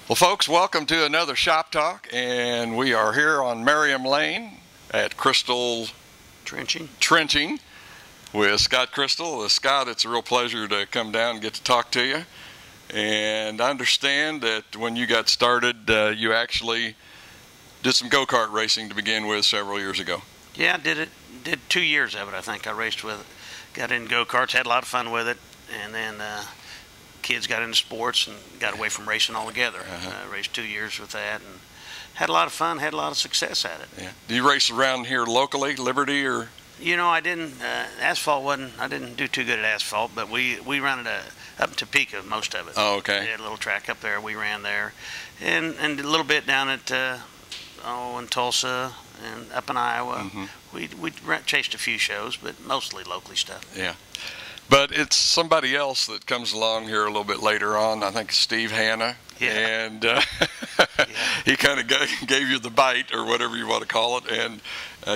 Well, folks, welcome to another Shop Talk, and we are here on Merriam Lane at Crystal Trenching with Scott Crystal. Scott, it's a real pleasure to come down and get to talk to you. And I understand that when you got started, you actually did some go-kart racing to begin with several years ago. Yeah, did 2 years of it, I think. I raced with it, got in go-karts, had a lot of fun with it, and then kids got into sports and got away from racing altogether. Raced 2 years with that and had a lot of fun, had a lot of success at it. Yeah. Do you race around here locally, Liberty, or? You know, I didn't, asphalt wasn't, I didn't do too good at asphalt, but we ran it up in Topeka, most of it. Oh, okay. We had a little track up there, we ran there, and a little bit down at, in Tulsa and up in Iowa. We chased a few shows, but mostly locally stuff. Yeah. But it's somebody else that comes along here a little bit later on. I think Steve Hanna. Yeah. And he kind of gave you the bite, or whatever you want to call it, and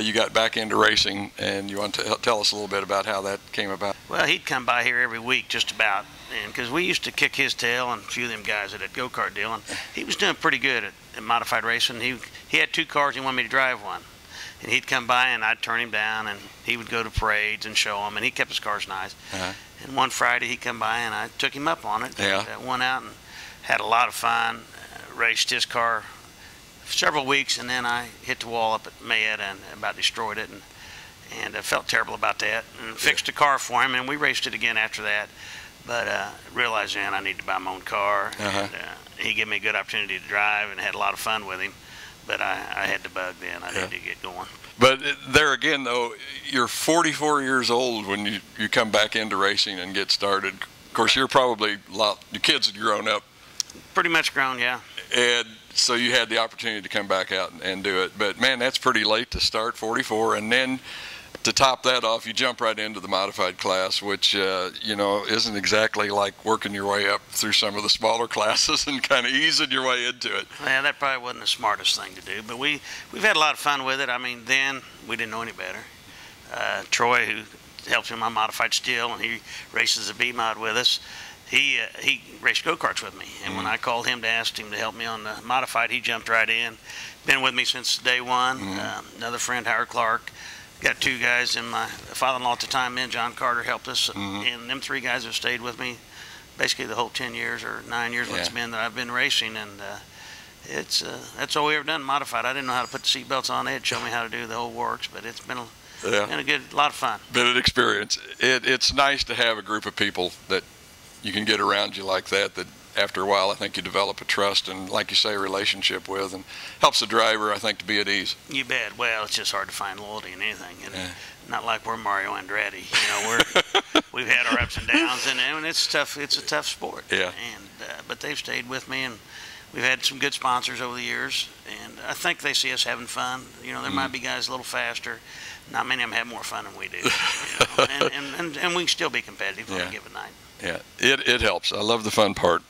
you got back into racing. And you want to tell us a little bit about how that came about? Well, he'd come by here every week just about, and because we used to kick his tail and a few of them guys at that go-kart deal, and he was doing pretty good at modified racing. He had 2 cars, he wanted me to drive one. And he'd come by and I'd turn him down, and he would go to parades and show them, and he kept his cars nice. And one Friday he'd come by and I took him up on it. Yeah. And went out and had a lot of fun, raced his car for several weeks, and then I hit the wall up at Midget and about destroyed it, and I felt terrible about that, and fixed the car for him, and we raced it again after that. But realized then I need to buy my own car. And he gave me a good opportunity to drive and had a lot of fun with him. But I had the bug then. I needed to get going. But there again, though, you're 44 years old when you come back into racing and get started. Of course, you're probably your kids had grown up. Pretty much grown, yeah. And so you had the opportunity to come back out and do it. But, man, that's pretty late to start, 44. And then to top that off, you jump right into the modified class, which, you know, isn't exactly like working your way up through some of the smaller classes and kind of easing your way into it. Yeah, that probably wasn't the smartest thing to do, but we've had a lot of fun with it. I mean, then we didn't know any better. Troy, who helps me in my modified still, and he races a B-mod with us, he raced go-karts with me. And when I called him to ask him to help me on the modified, he jumped right in. Been with me since day one. Another friend, Howard Clark. Got 2 guys, and my father-in-law at the time, John Carter, helped us, and them 3 guys have stayed with me basically the whole 10 years or 9 years it's been that I've been racing, and that's all we ever done modified. I didn't know how to put the seat belts on. They had shown me how to do the whole works, but it's been a lot of fun. Been an experience. It's nice to have a group of people that you can get around you like that after a while, I think you develop a trust and, like you say, a relationship with, and helps the driver, I think, to be at ease. You bet. Well, it's just hard to find loyalty in anything. Not like we're Mario Andretti. You know, we've had our ups and downs, and it's tough. It's a tough sport. Yeah. And but they've stayed with me, and we've had some good sponsors over the years, and I think they see us having fun. You know, there might be guys a little faster. Not many of them have more fun than we do. You know? and we can still be competitive on a given night. Yeah, it helps. I love the fun part.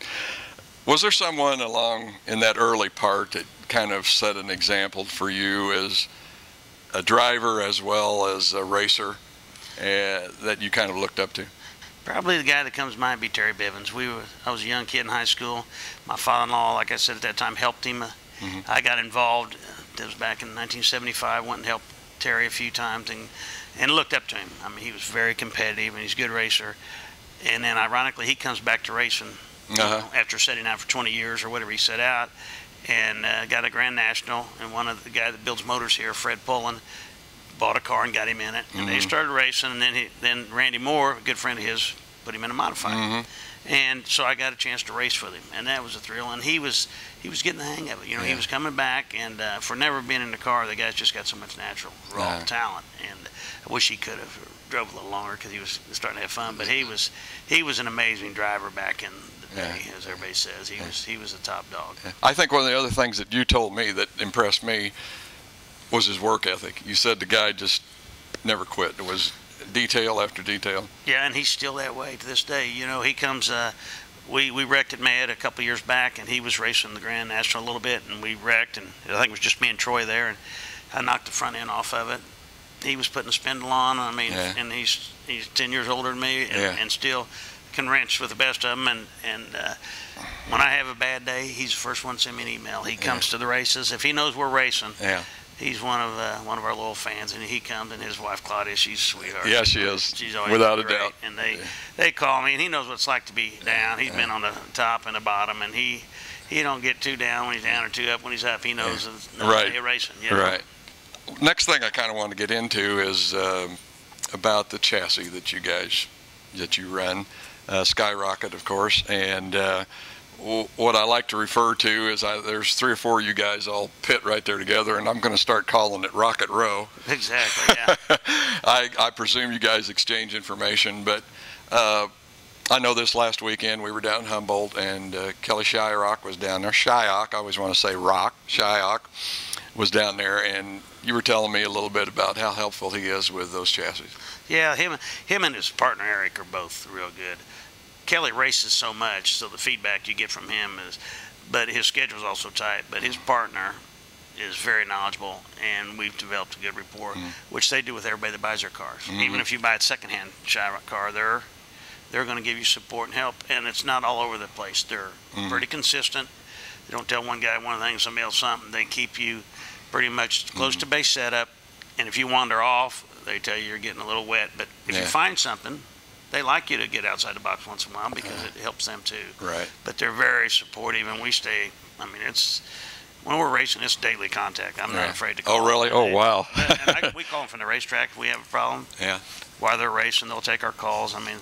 Was there someone along in that early part that kind of set an example for you as a driver as well as a racer that you kind of looked up to? Probably the guy that comes to mind would be Terry Bivens. I was a young kid in high school. My father-in-law, like I said at that time, helped him. I got involved. That was back in 1975. Went and helped Terry a few times and looked up to him. I mean, he was very competitive and he's a good racer. And then, ironically, he comes back to racing after setting out for 20 years or whatever he set out, and got a Grand National. And one of the guy that builds motors here, Fred Pullen, bought a car and got him in it. And they started racing, and then Randy Moore, a good friend of his, put him in a modified. And so I got a chance to race with him, and that was a thrill. And he was getting the hang of it. You know, he was coming back, and for never being in the car, the guy's just got so much natural raw talent. And I wish he could have drove a little longer because he was starting to have fun. But he was an amazing driver back in the day, as everybody says. He was a top dog. I think one of the other things that you told me that impressed me was his work ethic. You said the guy just never quit. It was detail after detail. Yeah, and he's still that way to this day. You know, he comes. We wrecked at Mad a couple years back, and he was racing the Grand National a little bit, and we wrecked, and I think it was just me and Troy there, and I knocked the front end off of it. He was putting a spindle on. I mean, and he's 10 years older than me, and still can wrench with the best of them, and when I have a bad day, he's the first one to send me an email. He comes to the races. If he knows we're racing, he's one of our loyal fans, and he comes, and his wife Claudia, she's a sweetheart. Yeah, she is. She's always without a great. doubt. And they call me, and he knows what it's like to be down. He's been on the top and the bottom, and he don't get too down when he's down or too up when he's up. He knows right. racing. Right. Next thing I kind of want to get into is about the chassis that you run, Skyrocket, of course, and what I like to refer to is there's 3 or 4 of you guys all pit right there together, and I'm going to start calling it Rocket Row. Exactly, yeah. I presume you guys exchange information, but I know this last weekend we were down in Humboldt, and Kelly Shyrock was down there. Shyrock, I always want to say Rock. Shyrock was down there, and you were telling me a little bit about how helpful he is with those chassis. Yeah, him and his partner Eric are both real good. Kelly races so much, so the feedback you get from him is, but his schedule's also tight. But his partner is very knowledgeable, and we've developed a good rapport, which they do with everybody that buys their cars. Even if you buy a secondhand Shyrock car, they're going to give you support and help, and it's not all over the place. They're pretty consistent. They don't tell one guy one thing, somebody else something. They keep you pretty much close to base setup, and if you wander off, they tell you you're getting a little wet. But if you find something, they like you to get outside the box once in a while because it helps them too. Right. But they're very supportive, and we stay. I mean, when we're racing, it's daily contact. I'm not afraid to call. Oh, really? Oh, wow. And we call them from the racetrack if we have a problem. Yeah. While they're racing, they'll take our calls. I mean,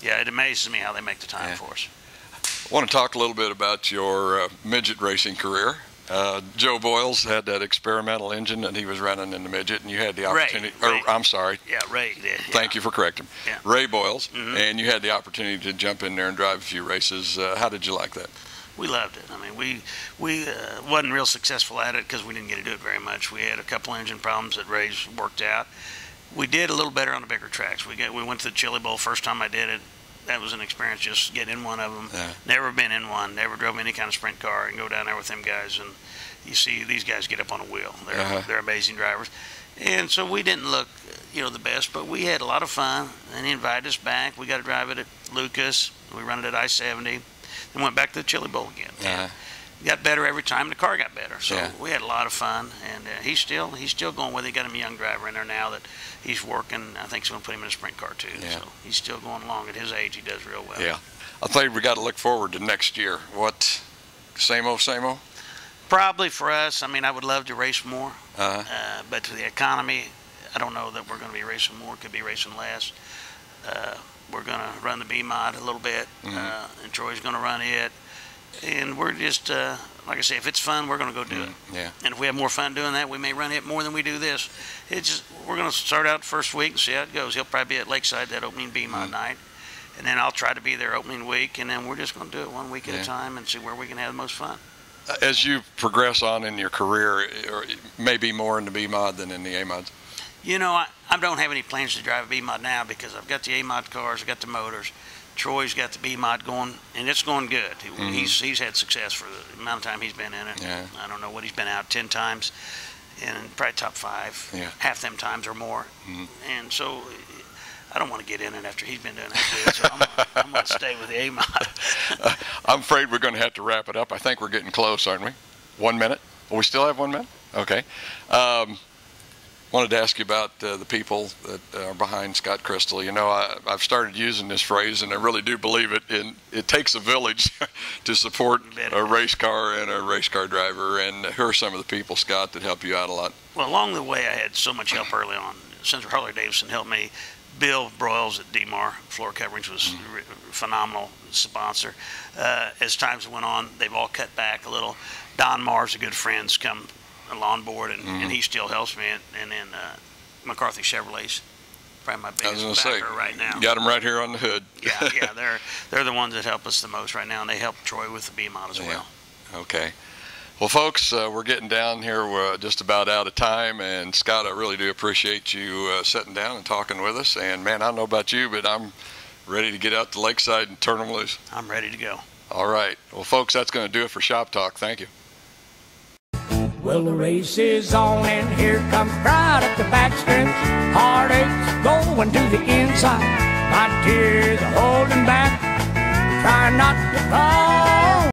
yeah, it amazes me how they make the time for us. I want to talk a little bit about your midget racing career. Joe Boyles had that experimental engine that he was running in the midget, and you had the opportunity. Ray. I'm sorry. Yeah, Ray did. Yeah. Thank you for correcting. Yeah. Ray Boyles, and you had the opportunity to jump in there and drive a few races. How did you like that? We loved it. I mean, we wasn't real successful at it because we didn't get to do it very much. We had a couple engine problems that Ray's worked out. We did a little better on the bigger tracks. We went to the Chili Bowl first time I did it. That was an experience, just getting in one of them. Yeah. Never been in one, never drove any kind of sprint car, and go down there with them guys, and you see these guys get up on a wheel. They're amazing drivers. And so we didn't look, the best, but we had a lot of fun, and he invited us back. We got to drive it at Lucas. We run it at I-70, and went back to the Chili Bowl again. Got better every time. The car got better, so we had a lot of fun. And he's still going with it. He got him a young driver in there now that he's working. I think he's going to put him in a sprint car too. So he's still going along. At his age, he does real well. Yeah, I think we got to look forward to next year. What, same old, same old? Probably for us. I mean, I would love to race more, but to the economy, I don't know that we're going to be racing more. Could be racing less. We're going to run the B-Mod a little bit, and Troy's going to run it. And we're just, like I say, if it's fun, we're going to go do it. Yeah. And if we have more fun doing that, we may run it more than we do this. We're going to start out the first week and see how it goes. He'll probably be at Lakeside that opening B-Mod night. And then I'll try to be there opening week. And then we're just going to do it 1 week at a time and see where we can have the most fun. As you progress on in your career, maybe more in the B-Mod than in the A-Mods? I don't have any plans to drive a B-Mod now because I've got the A-Mod cars, I've got the motors. Troy's got the B-Mod going, and it's going good. He's had success for the amount of time he's been in it. Yeah. I don't know what he's been out 10 times, and probably top 5, half them times or more. And so I don't want to get in it after he's been doing that good, so I'm going to stay with the A-Mod. I'm afraid we're going to have to wrap it up. I think we're getting close, aren't we? 1 minute? We still have 1 minute? Okay. Wanted to ask you about the people that are behind Scott Crystal. I've started using this phrase, and I really do believe it. And it takes a village to support a race car and a race car driver. And who are some of the people, Scott, that help you out a lot? Well, along the way, I had so much help early on. Senator Harley-Davidson helped me. Bill Broyles at DMAR Floor Coverings was a phenomenal sponsor. As times went on, they've all cut back a little. Don Marr's a good friend's come on board, and he still helps me. And then McCarthy Chevrolet's probably my biggest backer right now. You got them right here on the hood. Yeah, they're the ones that help us the most right now, and they help Troy with the B-Mod as well. Okay. Well, folks, we're getting down here. We're just about out of time, and Scott, I really do appreciate you sitting down and talking with us. And man, I don't know about you, but I'm ready to get out to Lakeside and turn them loose. I'm ready to go. All right. Well, folks, that's going to do it for Shop Talk. Thank you. Well, the race is on, and here comes pride at the backstretch. Heartaches going to the inside. My tears are holding back, trying not to fall.